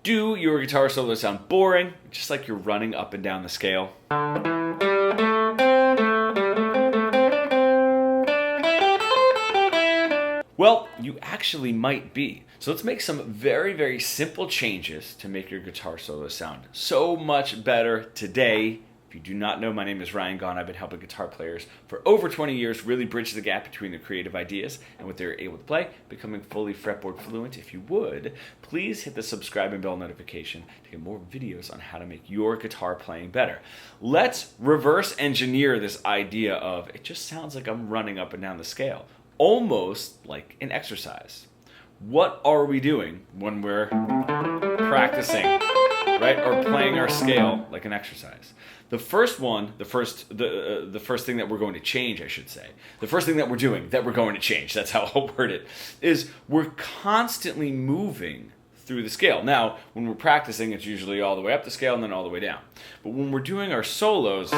Do your guitar solo sound boring, just like you're running up and down the scale? Well, you actually might be. So let's make some very, very simple changes to make your guitar solo sound so much better today. If you do not know, my name is Ryan Gaughan. I've been helping guitar players for over 20 years really bridge the gap between their creative ideas and what they're able to play, becoming fully fretboard fluent. If you would, please hit the subscribe and bell notification to get more videos on how to make your guitar playing better. Let's reverse engineer this idea of it just sounds like I'm running up and down the scale, almost like an exercise. What are we doing when we're practicing, right? Or playing our scale like an exercise? The first thing that we're going to change, I should say, the first thing that we're doing that we're going to change, that's how I'll word it, is we're constantly moving through the scale. Now, when we're practicing, it's usually all the way up the scale and then all the way down. But when we're doing our solos,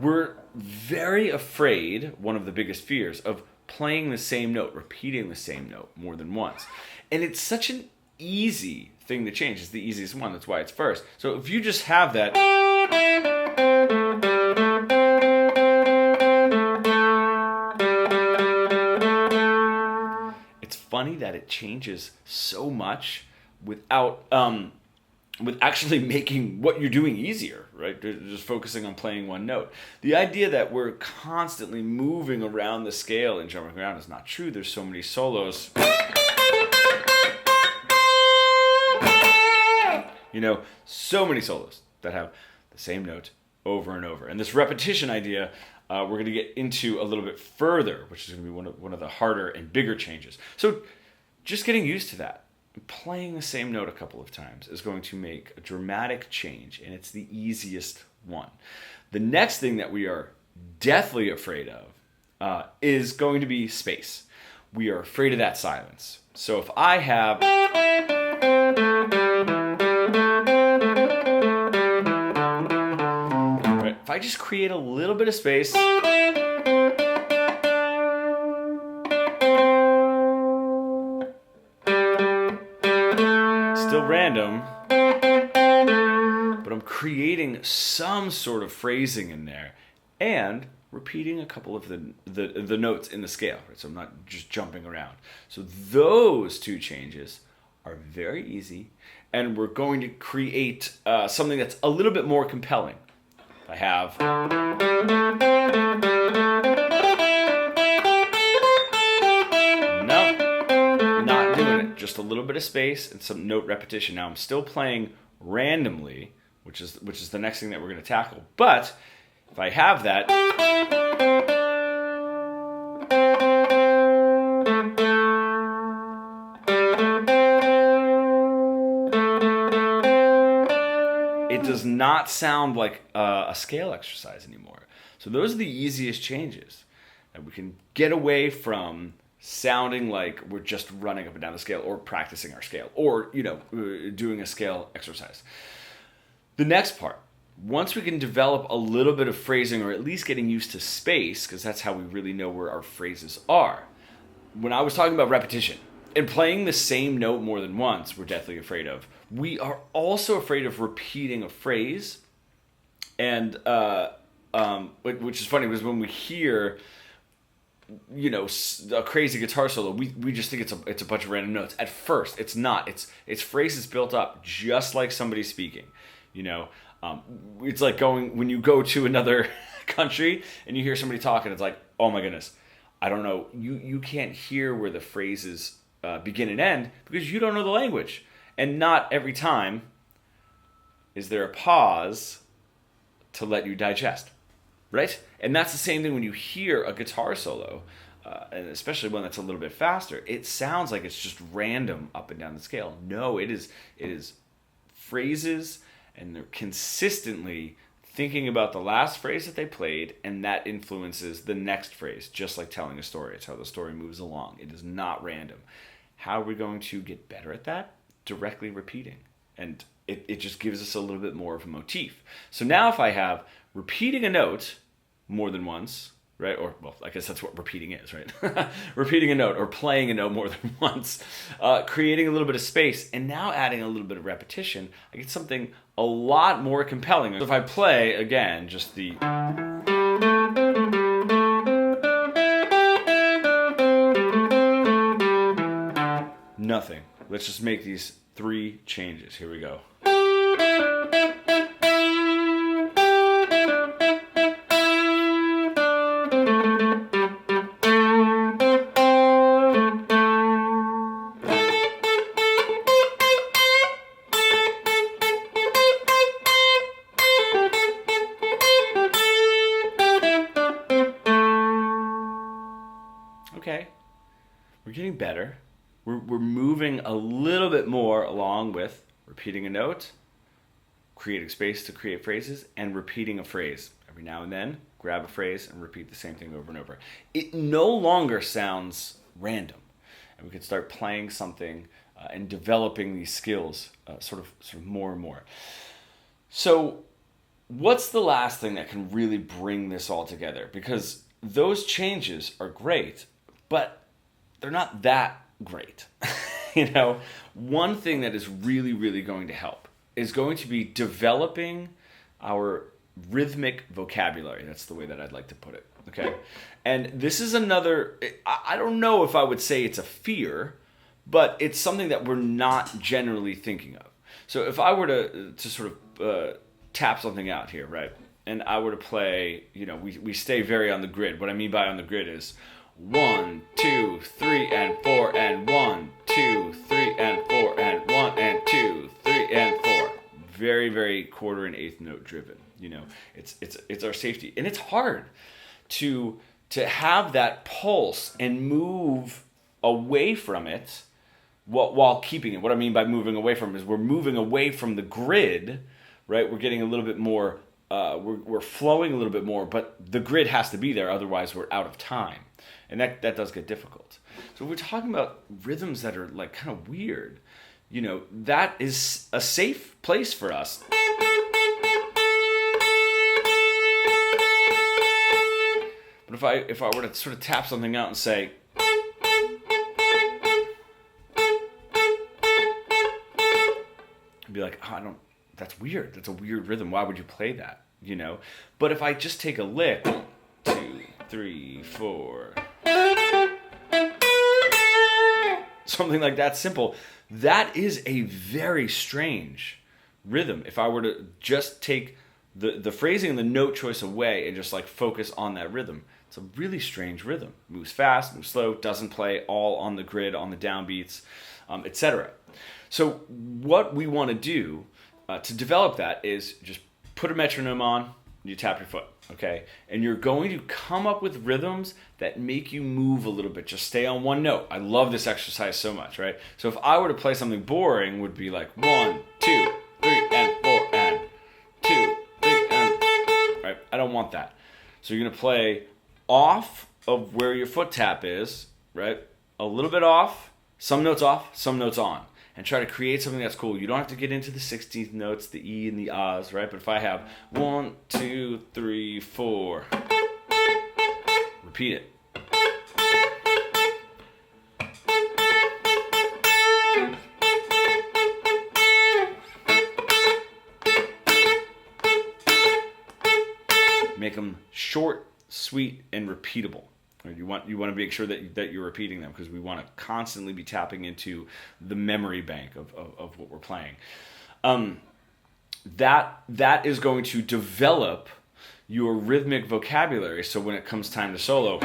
we're very afraid, one of the biggest fears, of playing the same note, repeating the same note more than once. And it's such an easy thing to change. It's the easiest one. That's why it's first. So if you just have that, it's funny that it changes so much without with actually making what you're doing easier, right? Just focusing on playing one note. The idea that we're constantly moving around the scale and jumping around is not true. There's so many solos. So many solos that have the same note over and over. And this repetition idea, we're going to get into a little bit further, which is going to be one of the harder and bigger changes. So just getting used to that. Playing the same note a couple of times is going to make a dramatic change, and it's the easiest one. The next thing that we are deathly afraid of is going to be space. We are afraid of that silence. So if I have... Right, if I just create a little bit of space... Still random, but I'm creating some sort of phrasing in there and repeating a couple of the notes in the scale, right? So I'm not just jumping around. So those two changes are very easy, and we're going to create something that's a little bit more compelling. I have... just a little bit of space and some note repetition. Now I'm still playing randomly, which is the next thing that we're going to tackle. But if I have that, it does not sound like a scale exercise anymore. So those are the easiest changes, and we can get away from sounding like we're just running up and down the scale or practicing our scale or, doing a scale exercise. The next part, once we can develop a little bit of phrasing or at least getting used to space, because that's how we really know where our phrases are. When I was talking about repetition and playing the same note more than once, we're deathly afraid of. We are also afraid of repeating a phrase, and which is funny because when we hear a crazy guitar solo, we just think it's a bunch of random notes. At first, it's not. It's phrases built up just like somebody speaking. It's like when you go to another country and you hear somebody talking. It's like, oh my goodness, I don't know. You can't hear where the phrases begin and end because you don't know the language. And not every time is there a pause to let you digest. Right? And that's the same thing when you hear a guitar solo, and especially one that's a little bit faster. It sounds like it's just random up and down the scale. No, it is phrases, and they're consistently thinking about the last phrase that they played, and that influences the next phrase, just like telling a story. It's how the story moves along. It is not random. How are we going to get better at that? Directly repeating. And it just gives us a little bit more of a motif. So now if I have repeating a note more than once, right? Or, well, I guess that's what repeating is, right? Repeating a note or playing a note more than once, creating a little bit of space, and now adding a little bit of repetition, I get something a lot more compelling. So if I play, again, just the... Nothing. Let's just make these 3 changes. Here we go. Okay, we're getting better. We're moving a little bit more along with repeating a note, creating space to create phrases, and repeating a phrase. Every now and then, grab a phrase and repeat the same thing over and over. It no longer sounds random, and we can start playing something and developing these skills sort of more and more. So what's the last thing that can really bring this all together? Because those changes are great, but they're not that great. One thing that is really, really going to help is going to be developing our rhythmic vocabulary. That's the way that I'd like to put it. Okay. And this is another, I don't know if I would say it's a fear, but it's something that we're not generally thinking of. So if I were to sort of tap something out here, right? And I were to play, we stay very on the grid. What I mean by on the grid is 1, 2, 3, and 4, and 1, 2, 3, and 4, and 1, and 2, 3, and 4. Very, very quarter and eighth note driven. It's our safety, and it's hard to have that pulse and move away from it while keeping it. What I mean by moving away from it is we're moving away from the grid, right? We're getting a little bit more. We're flowing a little bit more, but the grid has to be there, otherwise we're out of time. And that does get difficult. So if we're talking about rhythms that are like kind of weird, that is a safe place for us. But if I were to sort of tap something out and say, I'd be like, that's weird. That's a weird rhythm. Why would you play that? But if I just take a lick, 1, 2, 3, 4, something like that simple, that is a very strange rhythm. If I were to just take the phrasing and the note choice away and just like focus on that rhythm, it's a really strange rhythm. Moves fast, moves slow, doesn't play all on the grid, on the downbeats, etc. So what we want to do to develop that is just put a metronome on, you tap your foot, okay? And you're going to come up with rhythms that make you move a little bit. Just stay on one note. I love this exercise so much, right? So if I were to play something boring, would be like 1, 2, 3, and 4, and 2, 3, and... Right? I don't want that. So you're going to play off of where your foot tap is, right? A little bit off, some notes off, some notes on. And try to create something that's cool. You don't have to get into the 16th notes, the E and the Ahs, right? But if I have 1, 2, 3, 4, repeat it. Make them short, sweet, and repeatable. You want to make sure that you're repeating them, because we want to constantly be tapping into the memory bank of what we're playing. That is going to develop your rhythmic vocabulary. So when it comes time to solo,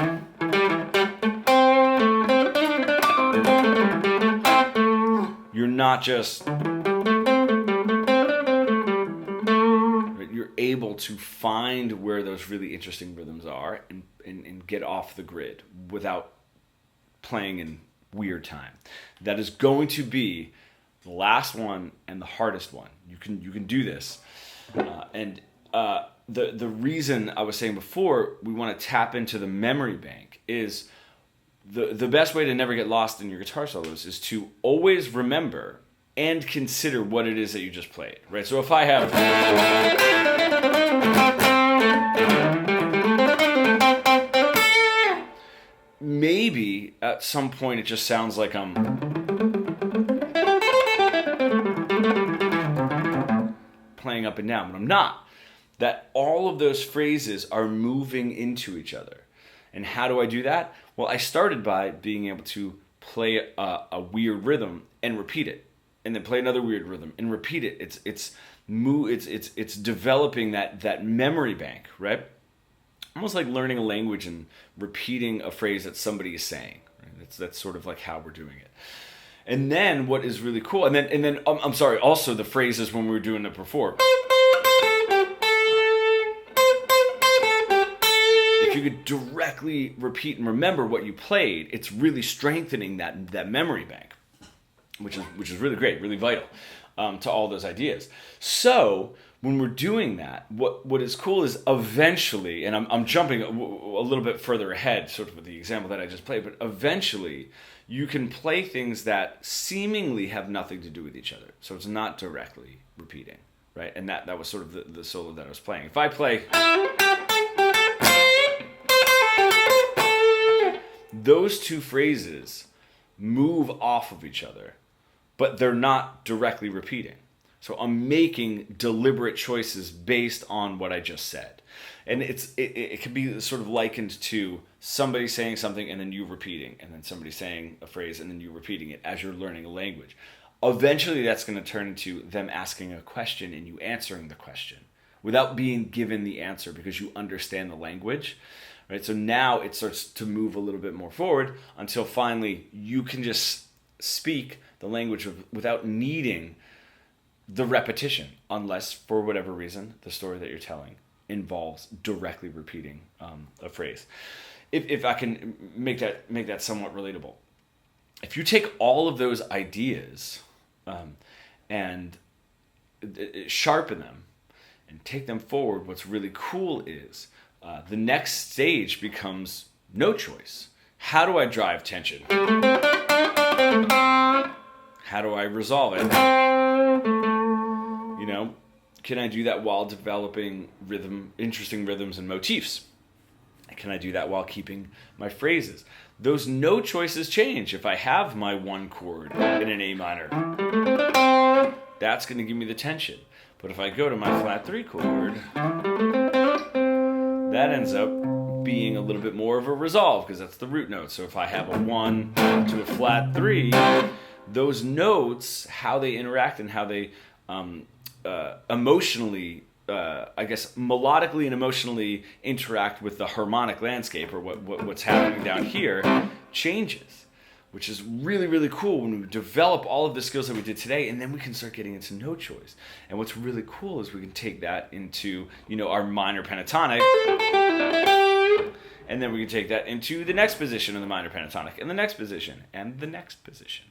you're not just... You're able to find where those really interesting rhythms are and get off the grid without playing in weird time. That is going to be the last one and the hardest one. You can do this. The reason I was saying before we want to tap into the memory bank is the best way to never get lost in your guitar solos is to always remember and consider what it is that you just played, right? So if I have... maybe at some point it just sounds like I'm playing up and down, but I'm not. That all of those phrases are moving into each other. And how do I do that? Well, I started by being able to play a weird rhythm and repeat it, and then play another weird rhythm and repeat it. It's developing that memory bank, right? Almost like learning a language and repeating a phrase that somebody is saying. Right? That's sort of like how we're doing it. And then what is really cool, and then I'm sorry, also the phrases when we were doing it before. If you could directly repeat and remember what you played, it's really strengthening that memory bank, which is really great, really vital to all those ideas. So when we're doing that, what is cool is eventually, and I'm jumping a little bit further ahead, sort of with the example that I just played, but eventually you can play things that seemingly have nothing to do with each other. So it's not directly repeating, right? And that was sort of the solo that I was playing. If I play... those two phrases move off of each other, but they're not directly repeating. So I'm making deliberate choices based on what I just said. And it can be sort of likened to somebody saying something and then you repeating, and then somebody saying a phrase and then you repeating it as you're learning a language. Eventually that's going to turn into them asking a question and you answering the question without being given the answer because you understand the language. Right? So now it starts to move a little bit more forward until finally you can just speak the language without needing the repetition, unless for whatever reason the story that you're telling involves directly repeating a phrase. If I can make that somewhat relatable, if you take all of those ideas and sharpen them and take them forward, what's really cool is the next stage becomes no choice. How do I drive tension? How do I resolve it? You know, can I do that while developing interesting rhythms and motifs? Can I do that while keeping my phrases? Those no choices change. If I have my one chord in an A minor, that's going to give me the tension. But if I go to my flat 3 chord, that ends up being a little bit more of a resolve because that's the root note. So if I have a 1 to a flat 3, those notes, how they interact and how they emotionally, melodically and emotionally interact with the harmonic landscape or what's happening down here changes, which is really, really cool when we develop all of the skills that we did today, and then we can start getting into no choice. And what's really cool is we can take that into, our minor pentatonic, and then we can take that into the next position of the minor pentatonic, and the next position, and the next position.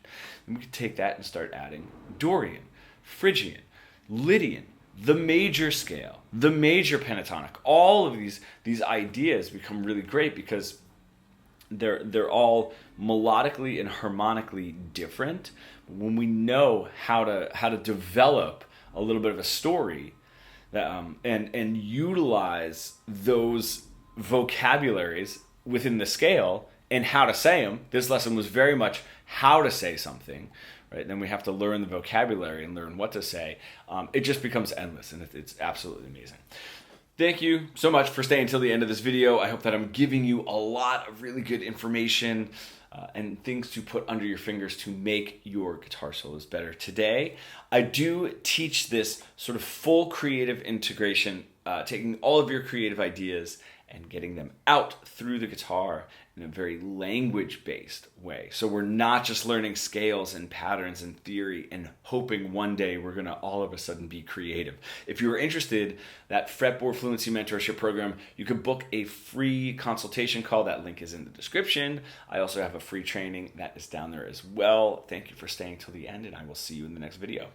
And we can take that and start adding Dorian, Phrygian, Lydian, the major scale, the major pentatonic. All of these ideas become really great because they're all melodically and harmonically different. When we know how to develop a little bit of a story that, and utilize those vocabularies within the scale and how to say them. This lesson was very much how to say something, right? Then we have to learn the vocabulary and learn what to say. It just becomes endless, and it's absolutely amazing. Thank you so much for staying until the end of this video. I hope that I'm giving you a lot of really good information and things to put under your fingers to make your guitar solos better. Today, I do teach this sort of full creative integration, taking all of your creative ideas and getting them out through the guitar in a very language-based way. So we're not just learning scales and patterns and theory and hoping one day we're gonna all of a sudden be creative. If you are interested, that Fretboard Fluency Mentorship Program, you can book a free consultation call. That link is in the description. I also have a free training that is down there as well. Thank you for staying till the end, and I will see you in the next video.